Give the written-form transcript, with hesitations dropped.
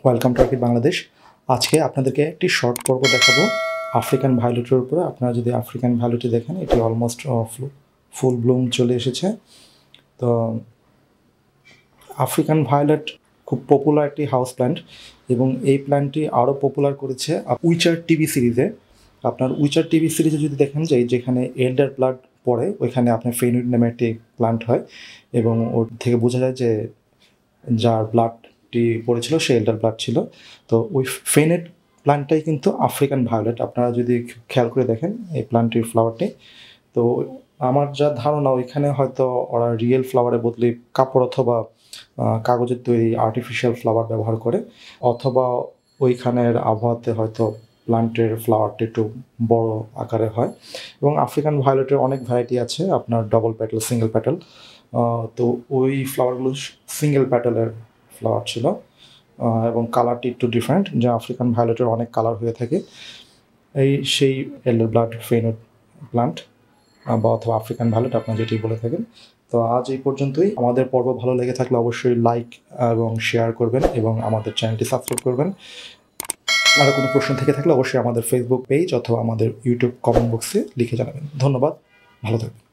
Welcome to orchid Bangladesh. আজকে আপনাদেরকে একটি শর্ট পর্ব দেখাবো আফ্রিকান ভায়োলেটের উপরে। আপনারা যদি আফ্রিকান ভায়োলেটটি দেখেন, এটি অলমোস্ট ফুল ব্লুম চলে এসেছে। তো আফ্রিকান ভায়োলেট খুব পপুলার একটি হাউস প্ল্যান্ট এবং এই প্ল্যান্টটি আরও পপুলার করেছে উইচার টিভি সিরিজে। আপনার উইচার টিভি সিরিজে যদি দেখেন যে যেখানে এল্ডার ব্লাড পড়ে, ওইখানে আপনার ফেইনউড নামে একটি প্ল্যান্ট হয় এবং ওর থেকে বোঝা যায় যে যার ব্লাডটি পড়েছিল সে এল্ডার ব্লাড ছিল। তো ওই ফেইনেড প্ল্যান্টটাই কিন্তু আফ্রিকান ভায়োলেট। আপনারা যদি খেয়াল করে দেখেন এই প্ল্যান্টটির ফ্লাওয়ারটি, তো আমার যা ধারণা ওইখানে হয়তো ওরা রিয়েল ফ্লাওয়ারের বদলে কাপড় অথবা কাগজের তৈরি আর্টিফিশিয়াল ফ্লাওয়ার ব্যবহার করে, অথবা ওইখানের আবহাওয়াতে হয়তো প্ল্যান্টের ফ্লাওয়ারটা একটু বড় আকারে হয়। এবং আফ্রিকান ভায়োলেটের অনেক ভ্যারাইটি আছে, আপনার ডবল প্যাটেল, সিঙ্গেল প্যাটেল। তো ওই ফ্লাওয়ারগুলো সিঙ্গেল প্যাটেলের ফ্লাওয়ার ছিল এবং কালারটি একটু ডিফারেন্ট, যা আফ্রিকান ভায়োলেটের অনেক কালার হয়ে থাকে। সেই এল্ডার ব্লাড ফেইনউড প্ল্যান্ট বা অথবা আফ্রিকান ভায়োলেট আপনারা যেটি বলে থাকেন। তো আজ এই পর্যন্তই। আমাদের পর্ব ভালো লেগে থাকলে অবশ্যই লাইক এবং শেয়ার করবেন এবং আমাদের চ্যানেলটি সাবস্ক্রাইব করবেন। আর কোনো প্রশ্ন থেকে থাকলে অবশ্যই আমাদের ফেসবুক পেজ অথবা আমাদের ইউটিউব কমেন্ট বক্সে লিখে জানাবেন। ধন্যবাদ, ভালো থাকবেন।